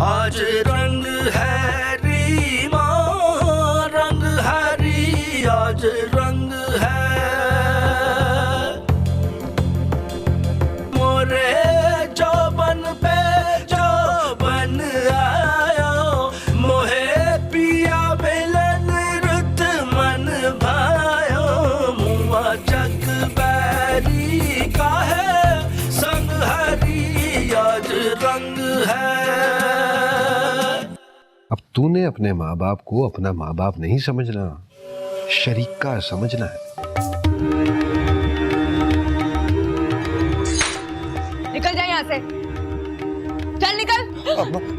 आज रंग है रीमा, रंग है री, आज रंग है मोरे चौबन पे चौबन आयो, मोहे पिया मिलन रुत मन भायो, मुआ चक बैरी का है संग हरी, आज रंग है। अब तूने अपने माँ बाप को अपना माँ बाप नहीं समझना, शरीका समझना है। निकल जा यहाँ से, चल निकल।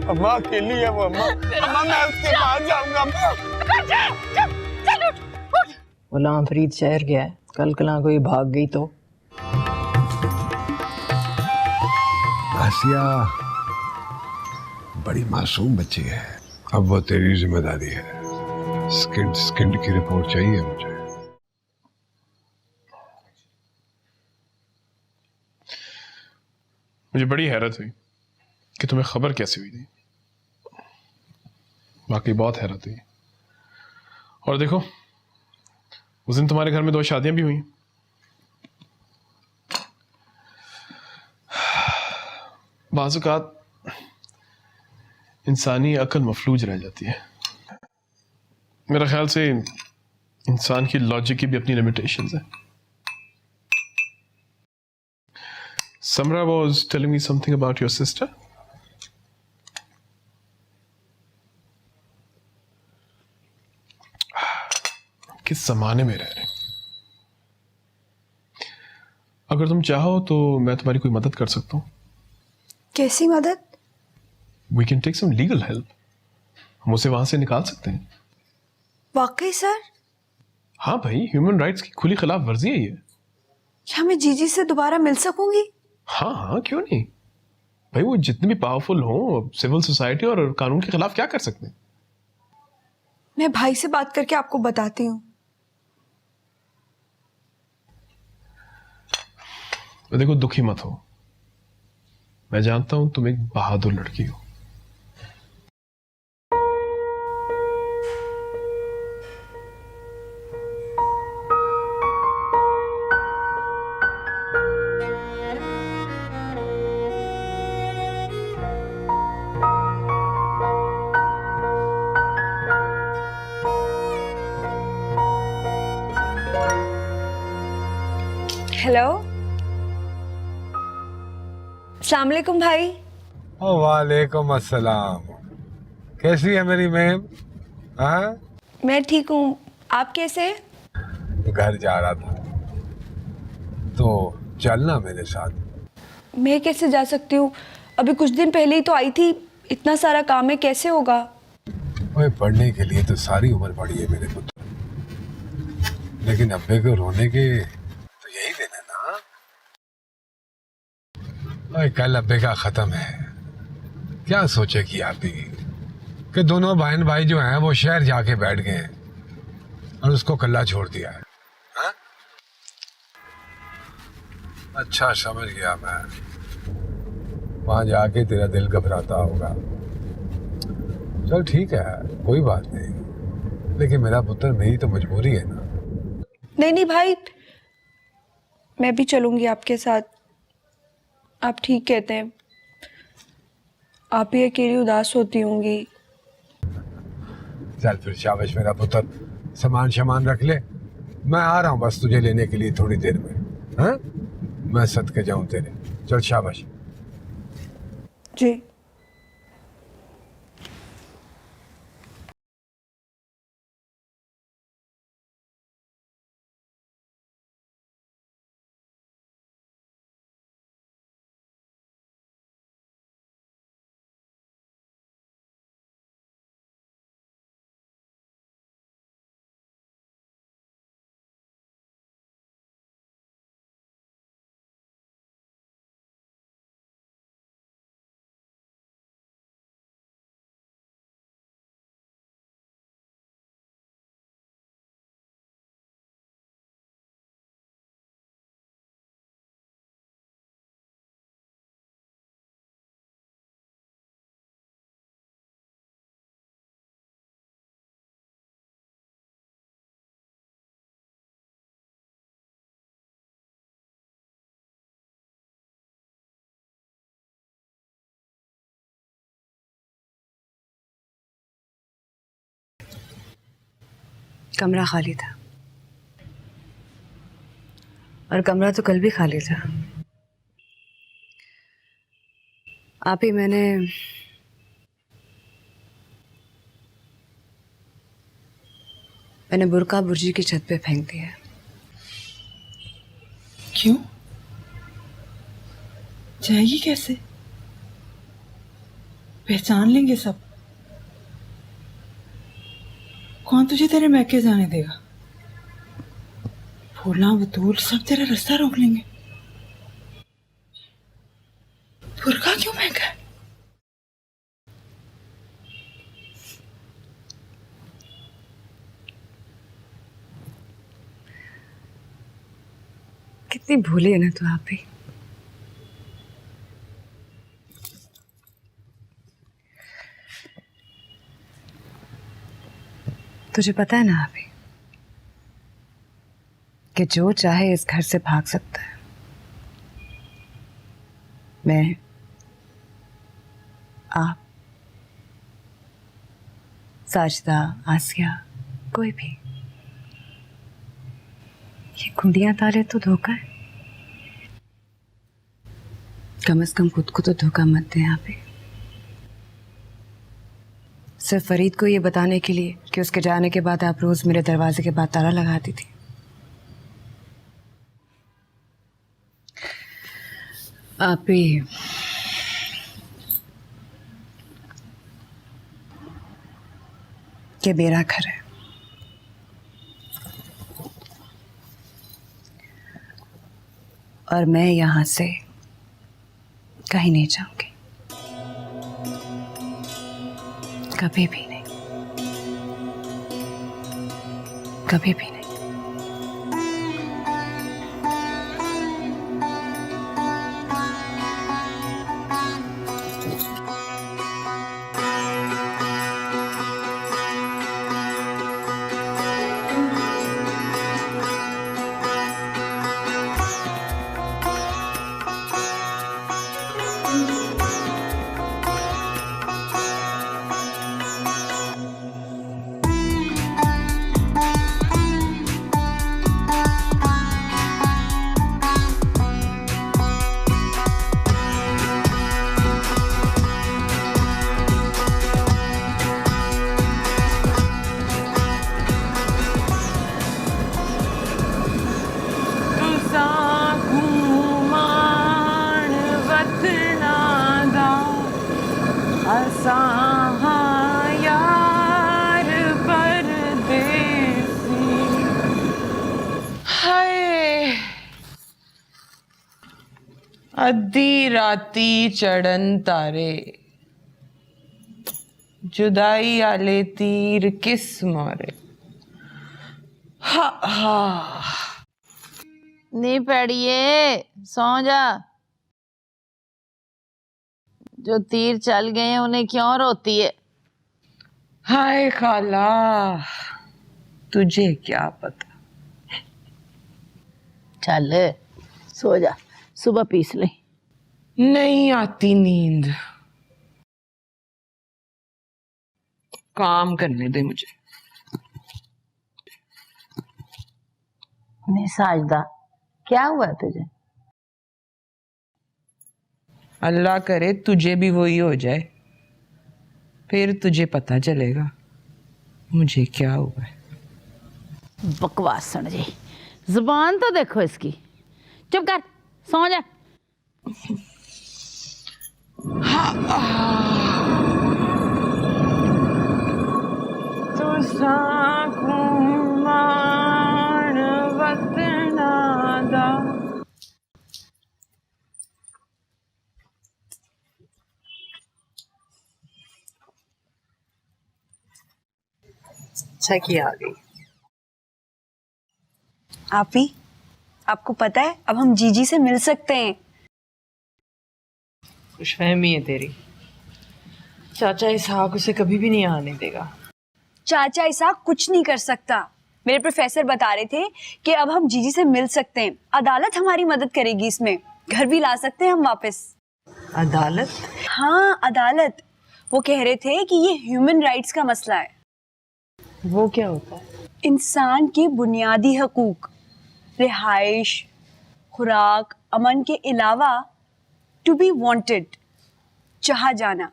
अम्मा अकेली है वो। अम्मा मैं उसके पास जाऊंगा। चल उठ। गुलाम फरीद शहर गया है, कल कला कोई भाग गई तो। आसिया बड़ी मासूम बच्ची है, अब वो तेरी जिम्मेदारी है। स्किन की रिपोर्ट चाहिए मुझे। मुझे बड़ी हैरत हुई कि तुम्हें खबर कैसे हुई थी। वाकई बहुत हैरत हुई। और देखो उस दिन तुम्हारे घर में 2 शादियां भी हुई। बाज़ औक़ात इंसानी अक्ल मफलूज रह जाती है। मेरा ख्याल से इंसान की लॉजिक की भी अपनी लिमिटेशंस है। Samra was telling me something about your sister. किस जमाने में रह रहे हैं। अगर तुम चाहो तो मैं तुम्हारी कोई मदद कर सकता हूँ। कैसी मदद? We can take some legal help. हम उसे वहां से निकाल सकते हैं। वाकई सर? हाँ भाई, ह्यूमन राइट्स की खुली खिलाफ वर्जी है ये। क्या मैं जीजी से दोबारा मिल सकूंगी? हाँ हाँ, क्यों नहीं भाई, वो जितने भी पावरफुल हो सिविल सोसाइटी और कानून के खिलाफ क्या कर सकते हैं। मैं भाई से बात करके आपको बताती हूँ। देखो दुखी मत हो, मैं जानता हूं तुम एक बहादुर लड़की हो। हेलो, अस्सलाम वालेकुम भाई। वालेकुम अस्सलाम। कैसी है मेरी मैम? हाँ, मैं ठीक हूँ, आप कैसे? घर जा रहा था तो चलना मेरे साथ। मैं कैसे जा सकती हूँ? अभी कुछ दिन पहले ही तो आई थी, इतना सारा काम है, कैसे होगा? ओए, पढ़ने के लिए तो सारी उम्र पड़ी है मेरे पुत्र, लेकिन अब्बे को रोने के तो यही दिन है ना। ओए, कल अब्बे का खत्म है, क्या सोचेगी आप भी कि दोनों बहन भाई जो हैं वो शहर जाके बैठ गए हैं और उसको कल्ला छोड़ दिया है। हा? अच्छा समझ गया मैं, वहां जाके तेरा दिल घबराता होगा। चल ठीक है, कोई बात नहीं, लेकिन मेरा पुत्र मेरी तो मजबूरी है ना। नहीं नहीं भाई, मैं भी चलूंगी आपके साथ। आप ठीक कहते हैं, आप ही अकेली उदास होती होंगी। चल फिर शाबाश मेरा पुत्र, सामान रख ले, मैं आ रहा हूँ बस तुझे लेने के लिए थोड़ी देर में। हाँ, मैं सदके जाऊं तेरे। चल शाबाश। जी। कमरा खाली था, और कमरा तो कल भी खाली था। आप ही मैंने बुर्का बुर्जी की छत पे फेंक दिया। क्यों? जाएगी कैसे? पहचान लेंगे सब। कौन तुझे तेरे मैके जाने देगा? फूला बतूल सब तेरा रास्ता रोक लेंगे। बुर्का क्यों फेंका है? कितनी भूली है ना तू आप ही। तुझे पता है ना अभी कि जो चाहे इस घर से भाग सकता है। मैं, आप, साजिदा, आसिया, कोई भी। ये कुंडियां ताले तो धोखा है। कम से कम खुद को तो धोखा मत दें आप ही। सिर्फ फरीद को ये बताने के लिए कि उसके जाने के बाद आप रोज मेरे दरवाजे के बाद ताला लगाती थी। आप ही ये मेरा घर है, और मैं यहां से कहीं नहीं जाऊंगी, कभी भी नहीं, कभी भी नहीं। अद्धी राती चढ़न तारे, जुदाई आले तीर किस मारे। हा हा नहीं पड़िए, सो जा। जो तीर चल गए हैं उन्हें क्यों रोती है? हाय खाला, तुझे क्या पता। चल सो जा, सुबह पीस ले। नहीं आती नींद, काम करने दे मुझे। नहीं साजदा, क्या हुआ तुझे? अल्लाह करे तुझे भी वही हो जाए, फिर तुझे पता चलेगा मुझे क्या हुआ है। बकवासन जी, जुबान तो देखो इसकी। चुप कर, सो जा। अच्छा किया आ गई। आप ही, आपको पता है अब हम जीजी से मिल सकते हैं। खुशफहमी है तेरी। चाचा इसहाक उसे कभी भी नहीं आने देगा। चाचा इसहाक कुछ नहीं कर सकता। मेरे प्रोफेसर बता रहे थे कि अब हम जीजी से मिल सकते हैं। अदालत हमारी मदद करेगी इसमें। घर भी ला सकते हैं हम वापस। अदालत? हाँ अदालत। वो कह रहे थे कि ये ह्यूमन राइट्स का मसला है। वो क्या होता है? इंसान के बुनियादी हकूक, रिहाइश, खुराक, अमन के अलावा टू बी वांटेड, चाहा जाना,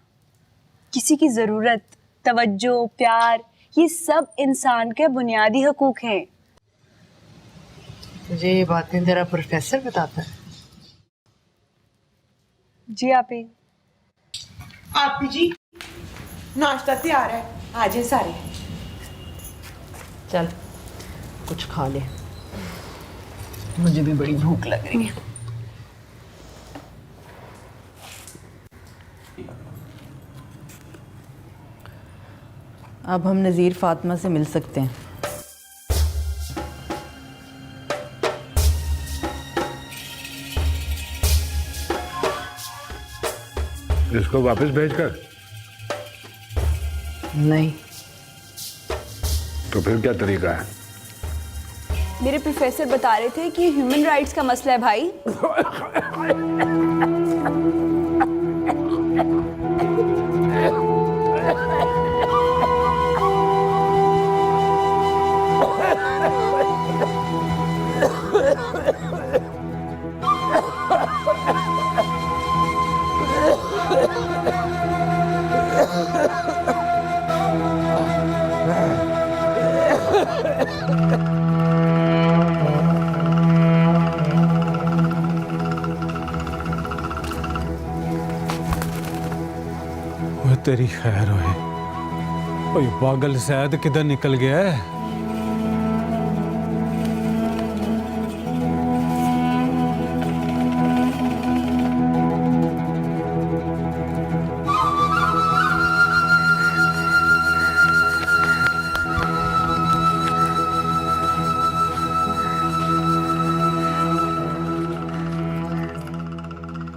किसी की ज़रूरत, तवज्जो, प्यार, ये सब इंसान के बुनियादी हकूक हैं। तुझे ये बातें तेरा प्रोफेसर बताता है? जी आपी। आप जी नाश्ता तैयार है, आ जाए सारे। चल कुछ खा ले, मुझे भी बड़ी भूख लग रही है। अब हम नज़ीर फातिमा से मिल सकते हैं। इसको वापस भेजकर? नहीं। तो फिर क्या तरीका है? मेरे प्रोफेसर बता रहे थे कि ह्यूमन राइट्स का मसला है भाई। वो तेरी खैर होए। ओए पागल सैद किधर निकल गया है?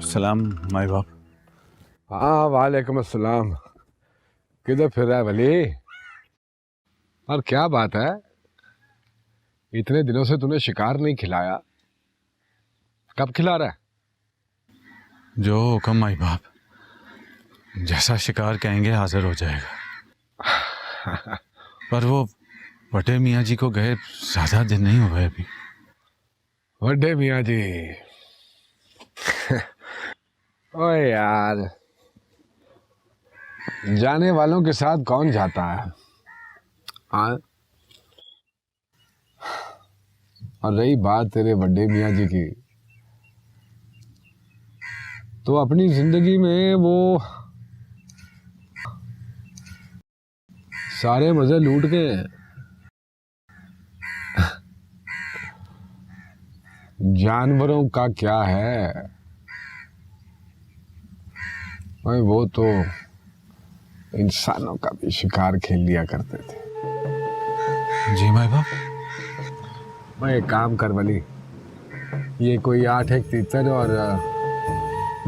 सलाम माई बाप। हाँ वालेकुम अस्सलाम। किधर फिर रहा है वली? और क्या बात है, इतने दिनों से तूने शिकार नहीं खिलाया, कब खिला रहा है? जो हुक्म माई बाप, जैसा शिकार कहेंगे हाजिर हो जाएगा। पर वो बड़े मियाँ जी को गए ज्यादा दिन नहीं हुए अभी। बड़े मियाँ जी ओए यार, जाने वालों के साथ कौन जाता है? हाँ, और रही बात तेरे बड़े मियाँ जी की, तो अपनी जिंदगी में वो सारे मजे लूट के जानवरों का क्या है भाई, वो तो इंसानों का भी शिकार खेल लिया करते थे। जी माई बाप। मैं एक काम कर वली, ये कोई 8 एक तीतर और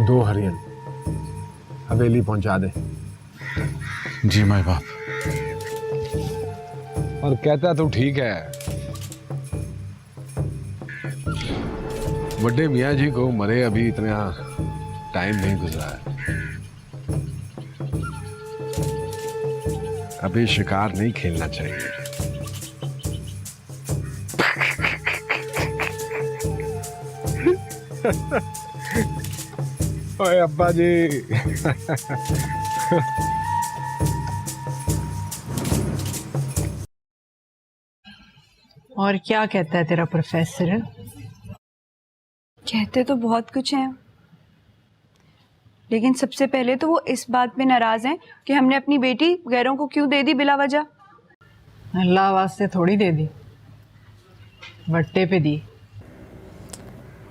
2 हरियन हवेली पहुंचा दे। जी माई बाप। और कहता तो ठीक है, बड़े मियाँ जी को मरे अभी इतना टाइम नहीं गुजरा है, अभी शिकार नहीं खेलना चाहिए। ओए अब्बा जी। और क्या कहता है तेरा प्रोफेसर? कहते तो बहुत कुछ हैं, लेकिन सबसे पहले तो वो इस बात पे नाराज हैं कि हमने अपनी बेटी गैरों को क्यों दे दी बिला वजह। अल्लाह वास्ते थोड़ी दे दी, वट्टे पे दी।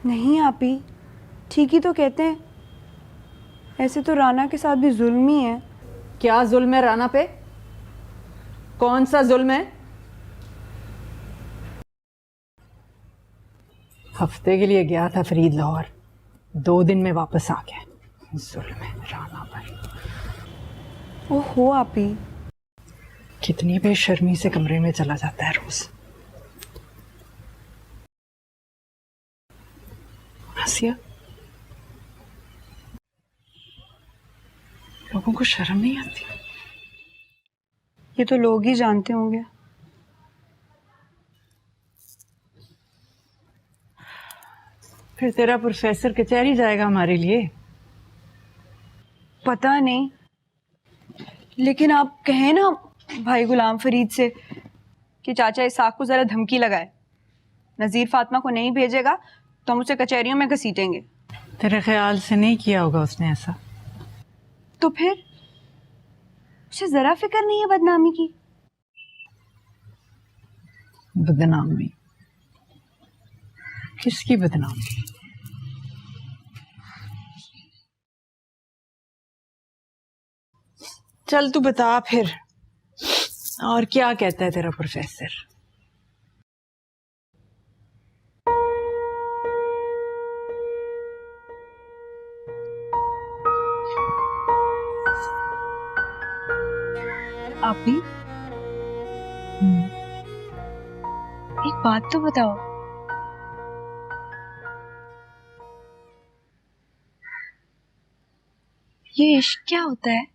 नहीं आपी, ठीक ही तो कहते हैं। ऐसे तो राना के साथ भी जुल्म ही है। क्या जुल्म है राना पे? कौन सा जुल्म है? हफ्ते के लिए गया था फरीद लाहौर, 2 दिन में वापस आ गया। जुल्म है राना पर। ओहो आपी, कितनी बेशर्मी से कमरे में चला जाता है रोज। आसिया, लोगों को शर्म नहीं आती? ये तो लोग ही जानते होंगे। फिर तेरा प्रोफेसर कचहरी जाएगा हमारे लिए। पता नहीं, लेकिन आप कहें ना भाई गुलाम फरीद से कि चाचा इसाक को जरा धमकी लगाए, नजीर फातिमा को नहीं भेजेगा तो हम उसे कचहरियों में घसीटेंगे। तेरे ख्याल से नहीं किया होगा उसने ऐसा? तो फिर उसे जरा फिक्र नहीं है बदनामी की? बदनामी? किसकी बदनामी? चल तू बता फिर, और क्या कहता है तेरा प्रोफेसर? आप भी एक बात तो बताओ, ये इश्क क्या होता है?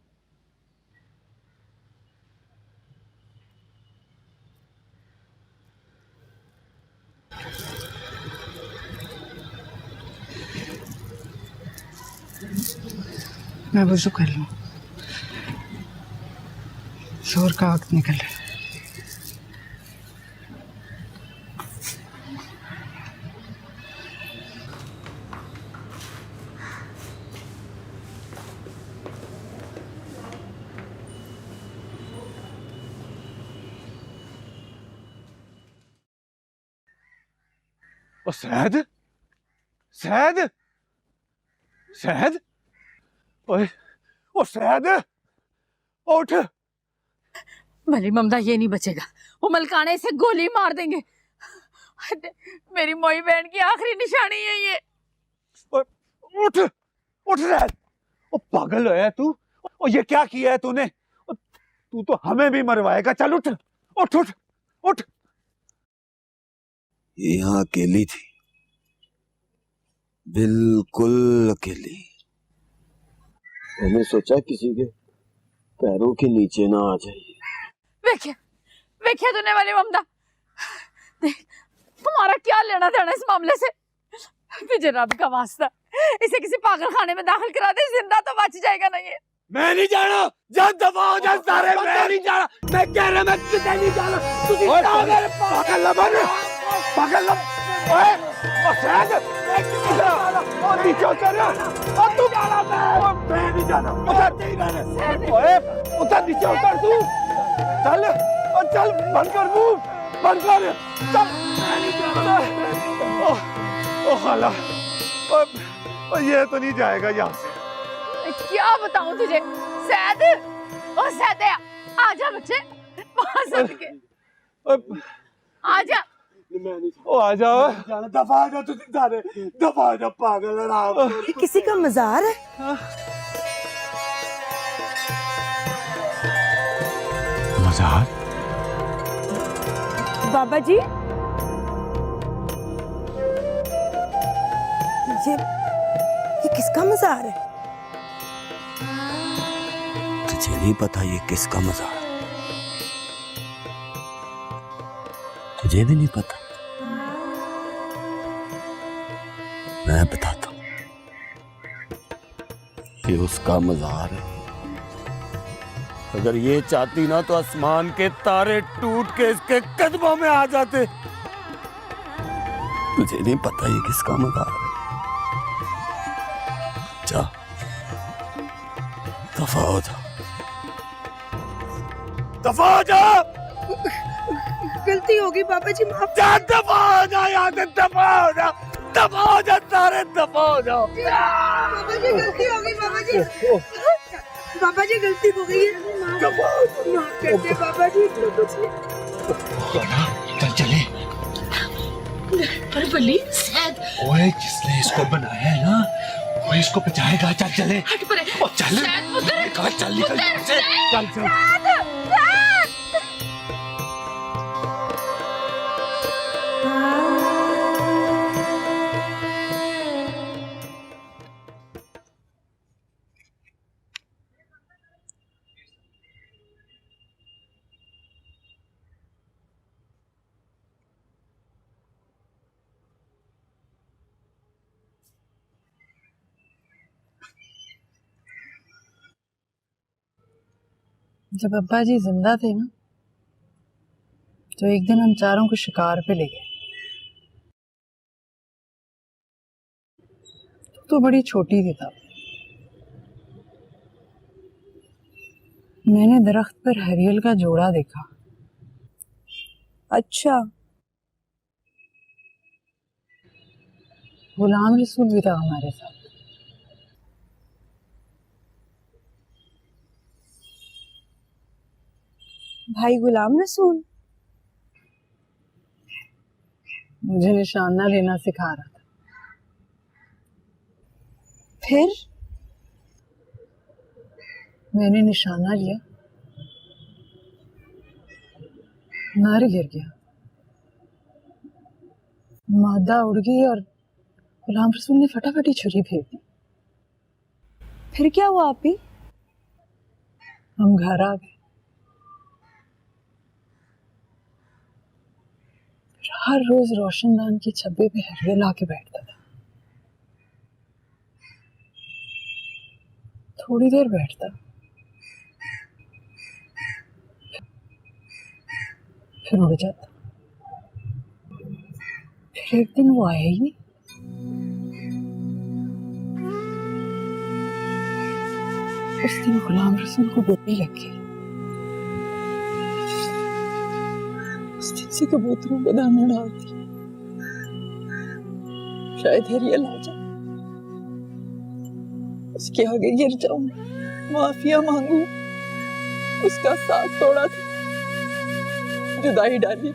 मैं वुज़ू कर लूं, जोर का वक्त निकल रहा है। ओ शहद, शहद, शहद, ओए, ओ शहद, उठ। भली ममदा ये नहीं बचेगा, वो मलकाने से गोली मार देंगे। मेरी मोई बहन की आखिरी निशानी है ये। उठ, उठ शहद। ओ पागल है तू? ओ ये क्या किया है तूने? तू तो हमें भी मरवाएगा। चल उठ, उठ, उठ, उठ। ये यहाँ अकेली थी, बिल्कुल अकेली। मैंने सोचा किसी के पैरों के नीचे ना आ जाइए। वेख्या, वेख्या तूने वाली ममदा, देख तुम्हारा क्या लेना देना इस मामले से? मुझे रब का वास्ता इसे किसी पागल खाने में दाखिल करा दे, जिंदा तो बच जाएगा नहीं ये। मैं नहीं जाना, जा दफा हो जा सारे। मैं नहीं जाना, मैं कह रहा मैं किसे नहीं जाना। पागल लबन, पागल लब, ओए, ओ शहद, ओ नीचे उतर, ओ तू जाना। मैं नहीं जाना, उतर, ओए, उतर, नीचे उतर तू। चल, ओ चल, बंद कर मुंह, बंद कर, चल। मैं नहीं जाना। ओ खाला, ओ ये तो नहीं जाएगा यहाँ से। क्या बताऊं तुझे? सैद, ओ सैद, आजा बच्चे, वहां से के आजा। ओ आ जाओ। दफा आ जा, तू सारे दफा आ जा, पागल आराम। किसी का मजार है? मजार? बाबा जी, ये किसका मजार है? तुझे नहीं पता ये किसका मजार है? तुझे भी नहीं पता? मैं बताता हूं, ये उसका मजार है। अगर ये चाहती ना तो आसमान के तारे टूट के इसके कदमों में आ जाते। तुझे नहीं पता ये किसका मजार है? जा, दफा हो जा, दफा हो जा। गलती होगी बाबा जी, माफ। जा, दफा हो जा यहाँ से, दफा हो जा, दफा हो जा सारे, दफा हो जाओ। बाबा जी गलती होगी, बाबा जी, बाबा जी गलती हो गई है, माफ कर दे बाबा जी, तो कुछ नहीं। चल चले। पर बली सैद, ओए, जिसने इसको बनाया है ना, वो इसको बचाएगा। चल चले। हट पर ओ चल, सैद पुत्र, कहा चल, निकल यहाँ से। चल चल। जब अब्बा जी जिंदा थे ना, तो एक दिन हम चारों को शिकार पे ले गए। तो बड़ी छोटी थी तब। मैंने दरख्त पर हरियल का जोड़ा देखा। अच्छा, गुलाम रसूल भी था हमारे साथ। भाई गुलाम रसूल मुझे निशाना लेना सिखा रहा था। फिर मैंने निशाना लिया, नार गिर गया, मादा उड़ गई और गुलाम रसूल ने फटाफट ही छुरी फेंक दी। फिर क्या हुआ आप ही? हम घर आ गए। फिर हर रोज रोशनदान के छब्बे पे हरियल आके बैठता था। थोड़ी देर बैठता, फिर उड़ जाता। फिर एक दिन वो आया ही नहीं। उस दिन गुलाम रसूल को गोली लग गई। उस दिन से कबूतरों को दाना डालती, शायद हरियल आ जाए, उसके आगे गिर जाऊं, माफिया मांगू। उसका साथ तोड़ा था, जुदाई डाली,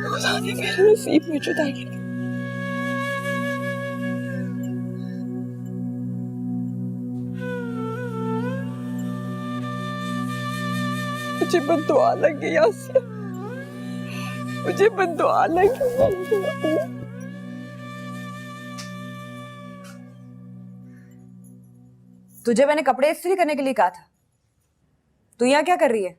खुदा ने मेरे नसीब में जुदाई लिखी। मुझे बद्दुआ लगी आसिया, मुझे बद्दुआ लगी। तुझे मैंने कपड़े इस्त्री करने के लिए कहा था, तू यहाँ क्या कर रही है?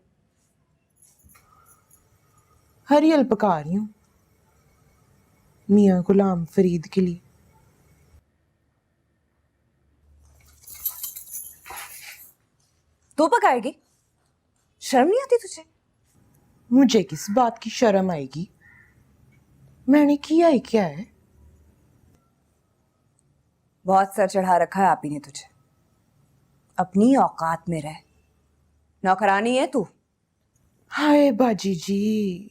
हरियल पका रही हूँ मियाँ गुलाम फरीद के लिए। तू पकाएगी? शर्म नहीं आती तुझे? मुझे किस बात की शर्म आएगी? मैंने किया ही क्या है? बहुत सर चढ़ा रखा है आप ही ने तुझे। अपनी औकात में रह, नौकरानी है तू। हाय बाजी जी,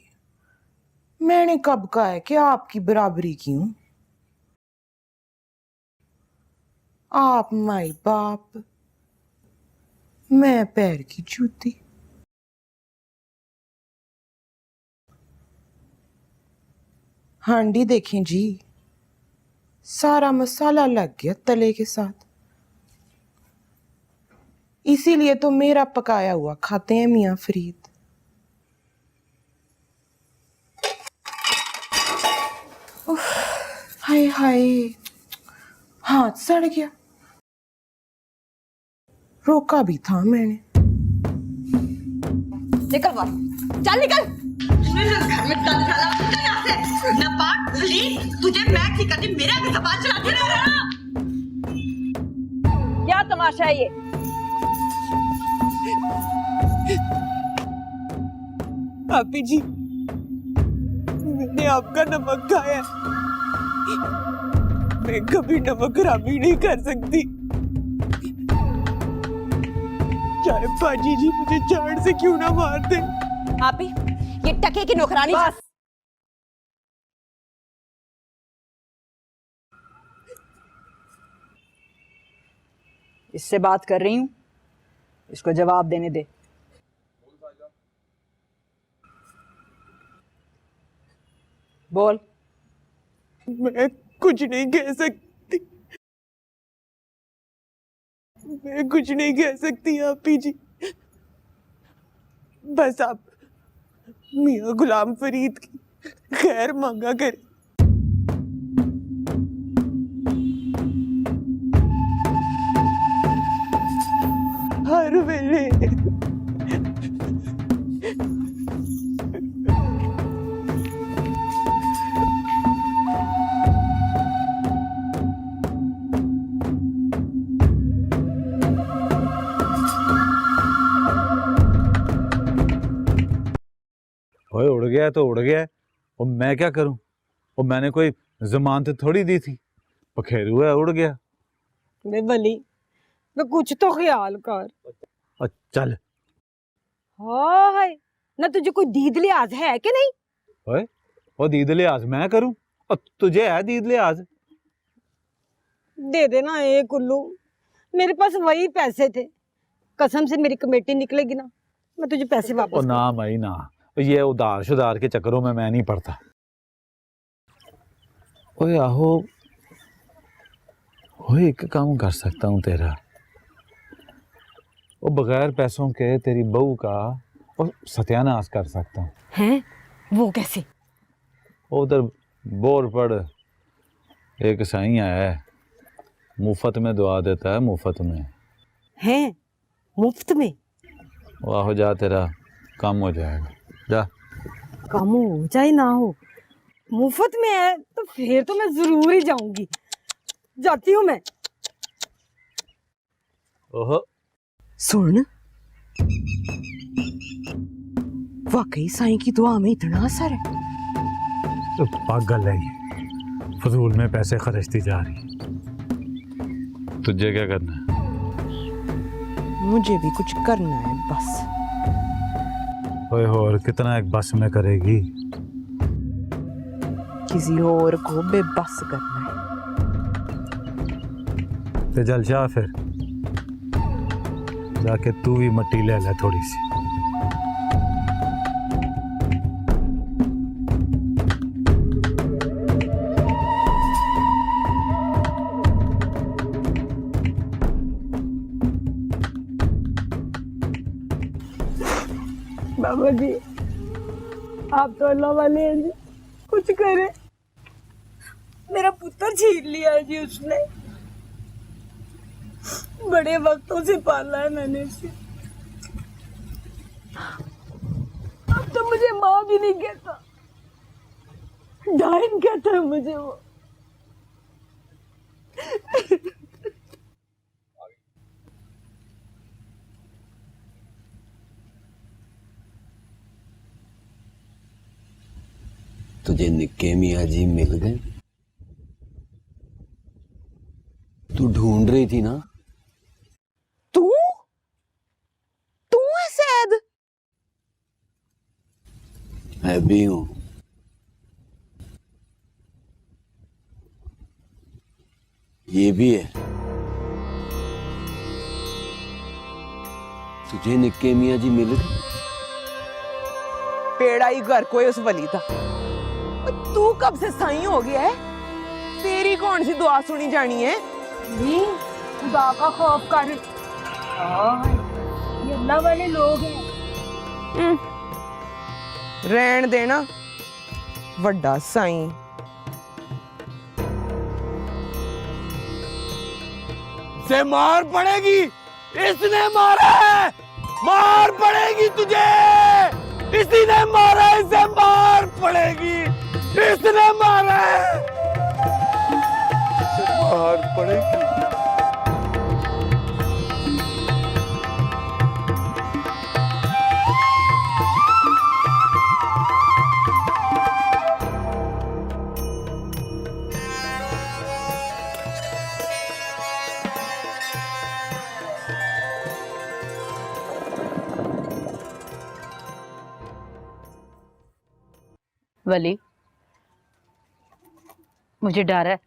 मैंने कब कहा है कि आपकी बराबरी की हूं? आप माई बाप, मैं पैर की जूती। हांडी देखें जी, सारा मसाला लग गया तले के साथ। इसीलिए तो मेरा पकाया हुआ खाते हैं मियाँ फरीद। हाय हाय, हाथ सड़ गया। रोका भी था मैंने। निकल बाहर, चल निकल। घर में दल डाला यहाँ से। नापाक प्लीज, तुझे मैं की करती, मेरे आगे जबान चलाती रहा। क्या तमाशा है ये? आपी जी, मैंने आपका नमक खाया, मैं कभी नमक खराबी नहीं कर सकती। चाहे बाजी जी मुझे झाड़ से क्यों ना मार दे। आप ही ये टके की नौकरानी। बस। इससे बात कर रही हूं, इसको जवाब देने दे। बोल। मैं कुछ नहीं कह सकती, मैं कुछ नहीं कह सकती आपी जी। बस आप मियाँ गुलाम फरीद की खैर मांगा करें। हर वेले गया है तो उड़ गया है, और मैं क्या करूं? और मैंने कोई जमानत थोड़ी दी थी, पखेरू है उड़ गया। वे वली वे कुछ तो ख्याल कर। और चल हाय ना तुझे कोई दीद लिहाज है कि नहीं? ओए, और दीद लिहाज मैं करूं और तुझे है दीद लिहाज? दे देना एक उल्लू, मेरे पास वही पैसे थे, कसम से मेरी कमेटी निकलेगी ना मैं तुझे पैसे वापस और ना भाई ना, ये उधार शुधार के चक्करों में मैं नहीं पड़ता। ओए आहो, ओए एक काम कर सकता हूँ तेरा, वो बगैर पैसों के तेरी बहू का और सत्यानाश कर सकता हूँ। हैं? वो कैसे? उधर बोर पड़ एक साईं आया है, मुफ्त में दुआ देता है, मुफ्त में। हैं? मुफ्त में? वो आहो जा, तेरा काम हो जाएगा, जा। काम हो चाहे ना हो, मुफ्त में है तो फिर तो मैं जरूर ही जाऊंगी। जाती हूँ मैं। ओहो सुन, वाकई साईं की दुआ में इतना असर है? तो पागल है ये, फजूल में पैसे खर्चती जा रही। तुझे क्या करना है? मुझे भी कुछ करना है बस। ओए और कितना एक बस में करेगी? किसी और को बेबस करना है। तो जल जा फिर, जाके तू भी मट्टी ले ले थोड़ी सी। बाबा जी आप तो अल्लाह वाले हैं जी, कुछ करे। मेरा पुत्र छीन लिया है जी उसने, बड़े वक्तों से पाला है मैंने इसे। अब तो मुझे माँ भी नहीं कहता, डाइन कहता है मुझे वो। तुझे निक्के मियाँ जी मिल गए? तू ढूंढ रही थी ना? तू तू है सैद? मैं भी हूं। ये भी है। तुझे निक्के मियाँ जी मिल गए? पेड़ा ही घर कोई उस वली था। तू कब से साईं हो गया है? तेरी कौन सी दुआ सुनी जानी है? खुदा का खौफ कर। ये अल्लाह वाले लोग हैं। रहन देना वड्डा साईं। से मार पड़ेगी, इसने मारा है, मार पड़ेगी तुझे, इसी ने मारा, इसे मार पड़ेगी, इसने मारा है, मार पड़ेगी। वली, मुझे डर है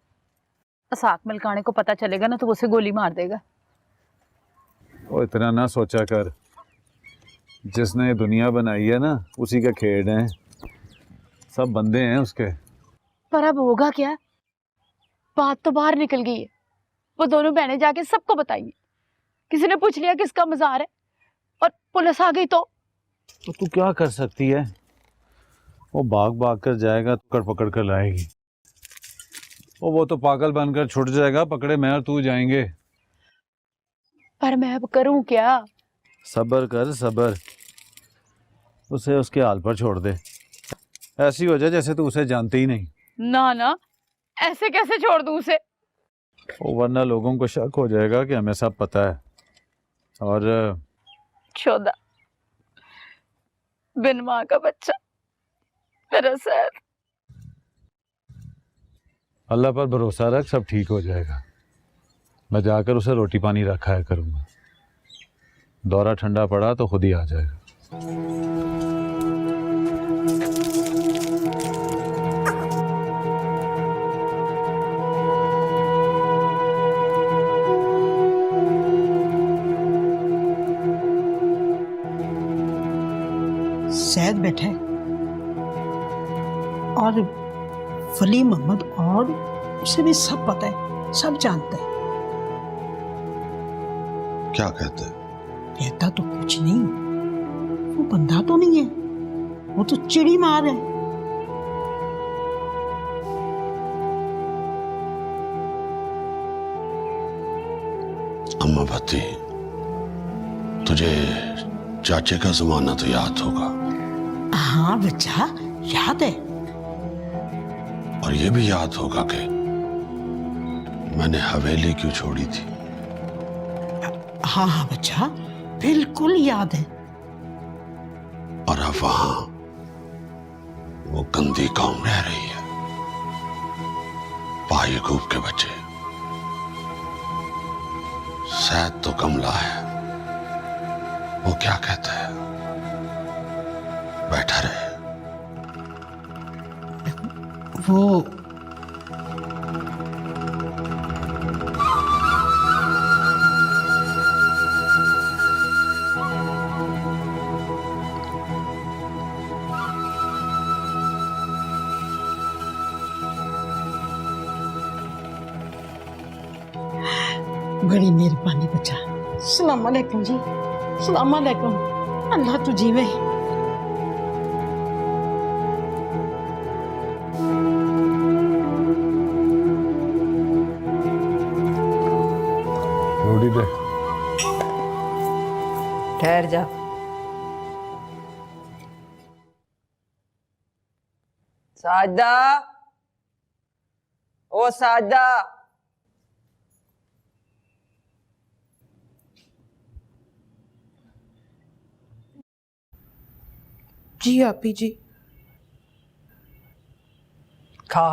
असाक मलकाने को पता चलेगा ना तो उसे गोली मार देगा। ओ इतना ना सोचा कर, जिसने ये दुनिया बनाई है ना उसी का खेड़ है, सब बंदे हैं उसके। पर अब होगा क्या? बात तो बाहर निकल गई है, वो दोनों बहनें जाके सबको बताएंगी। किसी ने पूछ लिया किसका मजार है और पुलिस आ गई तो तू क्या कर सकती है? वो भाग भाग कर जाएगा, पकड़ पकड़ कर लाएगी। वो तो पागल बनकर छुट जाएगा, पकड़े मैं और तू जाएंगे। पर मैं अब करूं क्या? सब्र कर सब्र, उसे उसके हाल पर छोड़ दे। ऐसी हो जाए जैसे तू उसे जानती ही नहीं। ना ना, ऐसे कैसे छोड़ दूं उसे? वरना लोगों को शक हो जाएगा कि हमें सब पता है। और चौदह बिन माँ का बच्चा मेरा सर। अल्लाह पर भरोसा रख, सब ठीक हो जाएगा। मैं जाकर उसे रोटी पानी रखाया करूंगा। दौरा ठंडा पड़ा तो खुद ही आ जाएगा। सैद बैठा है और वली मोहम्मद, और उसे भी सब पता है, सब जानता है। क्या कहते हैं? कहता तो कुछ नहीं, वो बंदा तो नहीं है, वो तो चिड़ी मार है। अम्मा भत्ती, तुझे चाचे का जमाना तो याद होगा। हाँ बच्चा, याद है। और ये भी याद होगा कि मैंने हवेली क्यों छोड़ी थी। हाँ हाँ बच्चा, बिल्कुल याद है। और अब वहां वो गंदी कौम रह रही है, पायकूब के बच्चे। सैद तो कमला है, वो क्या कहता है? बैठा रहे। वो बड़ी मेहरबानी बच्चा। सलाम अलैकुम जी, सलाम अलैकुम। अल्लाह तू जीवे। रोटी दे। ठहर जा। सादा, ओ सादा। जी आपी जी। खा।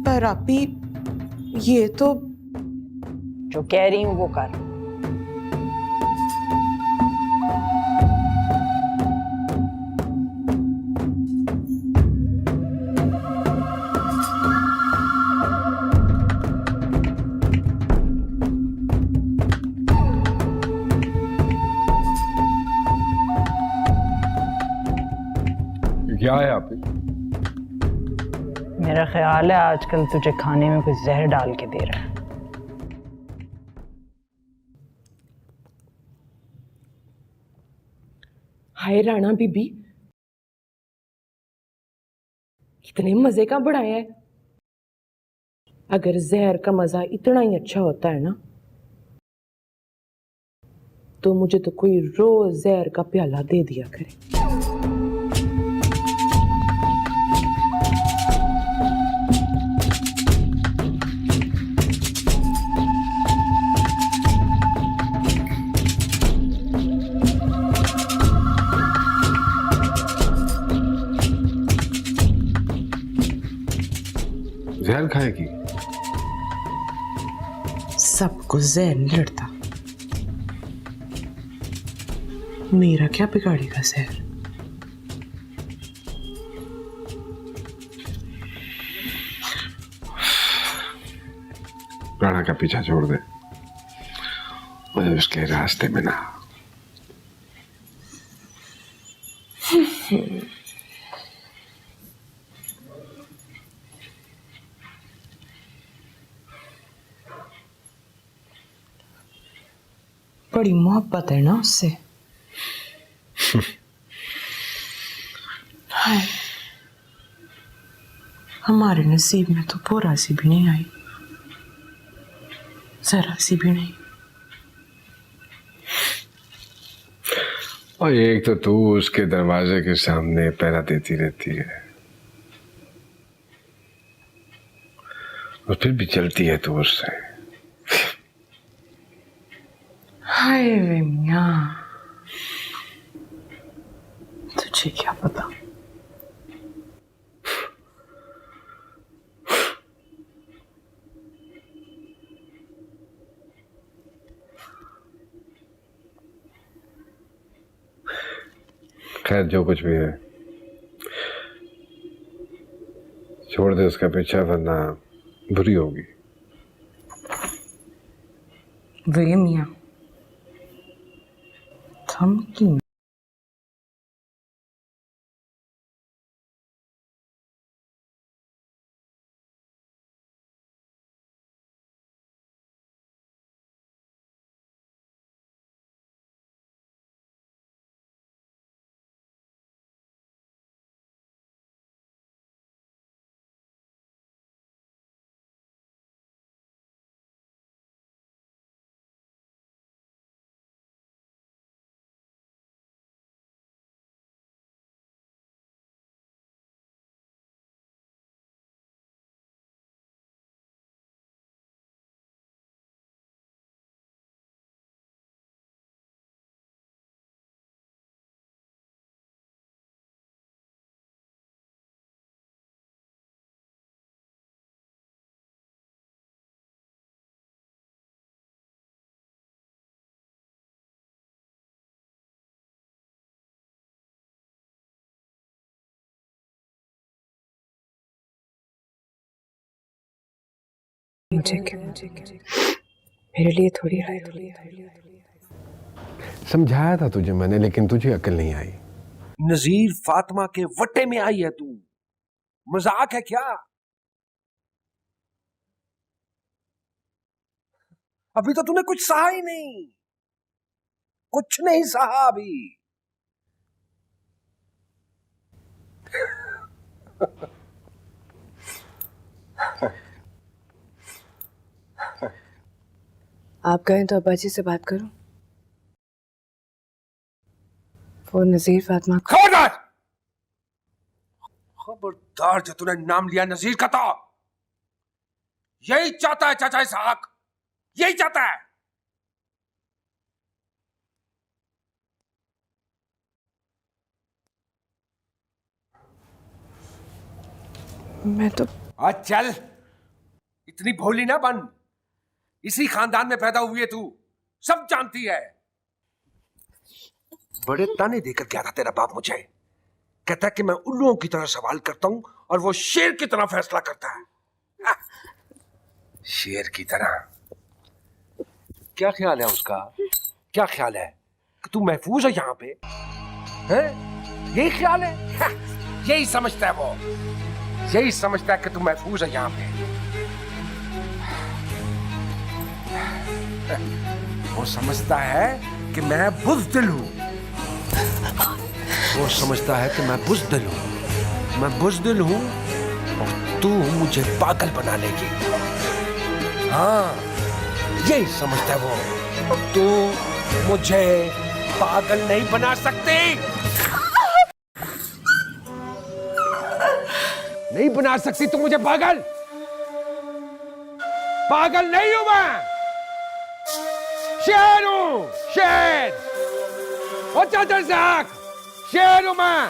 पर आपी, ये तो जो कह रही हूं वो कर। क्या है आप? मेरा ख्याल है आजकल तुझे खाने में कुछ जहर डाल के दे रहा है। हाय राणा बीबी, कितने मजे का बनाया है। अगर जहर का मजा इतना ही अच्छा होता है ना, तो मुझे तो कोई रोज जहर का प्याला दे दिया करे। जहर खाएगी? सबको जहर नहीं लड़ता। मेरा क्या बिगाड़ेगा जहर? राणा का पीछा छोड़ दे, मुझे उसके रास्ते में ना। बड़ी मोहब्बत है ना उससे। हाय, हमारे नसीब में तो पूरा सी भी नहीं आई, जरा सी भी नहीं। और एक तो तू उसके दरवाजे के सामने पहरा देती रहती है, और फिर भी चलती है तू उससे। हाय रे मियाँ, तुझे क्या पता। खैर जो कुछ भी है छोड़ दे उसका पीछा, वरना बुरी होगी। वे मियाँ थम क्यों? मुझे क्या, मेरे लिए थोड़ी आए। समझाया था तुझे मैंने, लेकिन तुझे अकल नहीं आई। नजीर फातिमा के वट्टे में आई है तू, मजाक है क्या? अभी तो तूने कुछ सहा ही नहीं, कुछ नहीं सहा अभी। आप कहें तो अब्बा जी से बात करूं? वो नजीर फातिमा। खबरदार! खबरदार जो तूने नाम लिया नजीर का, तो यही चाहता है चाचा इसहाक, यही चाहता है। मैं तो आज चल, इतनी भोली ना बन। इसी खानदान में पैदा हुई है तू, सब जानती है। बड़े ताने देकर गया था तेरा बाप मुझे, कहता है कि मैं उल्लुओं की तरह सवाल करता हूं और वो शेर की तरह फैसला करता है। शेर की तरह। क्या ख्याल है उसका? क्या ख्याल है कि तू महफूज है यहाँ पे? हैं? यही ख्याल है? यही समझता है वो, यही समझता है कि तू महफूज है यहाँ पे। वो समझता है कि मैं बुज़दिल हूं, वो समझता है कि मैं बुज़दिल हूं, मैं बुज़दिल हूं और तू मुझे पागल बना लेगी। हाँ, यही समझता है वो, तू मुझे पागल नहीं बना सकती, नहीं बना सकती तू मुझे पागल। पागल नहीं हूं मैं, शेर हूं, शेर। और चाचा इसहाक, शेर हूं मैं।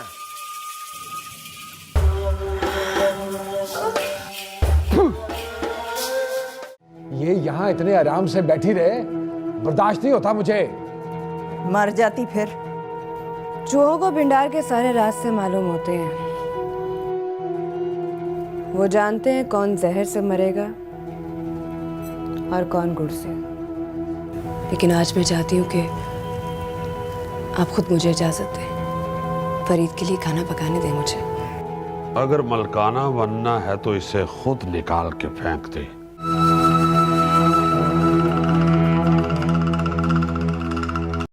ये यहाँ इतने आराम से बैठी रहे, बर्दाश्त नहीं होता मुझे। मर जाती फिर। चूहों को भिंडार के सारे रास्ते मालूम होते हैं, वो जानते हैं कौन जहर से मरेगा और कौन गुड़ से। लेकिन आज मैं चाहती हूँ कि आप खुद मुझे इजाजत दें, फरीद के लिए खाना पकाने दें मुझे। अगर मलकाना बनना है तो इसे खुद निकाल के फेंक दे।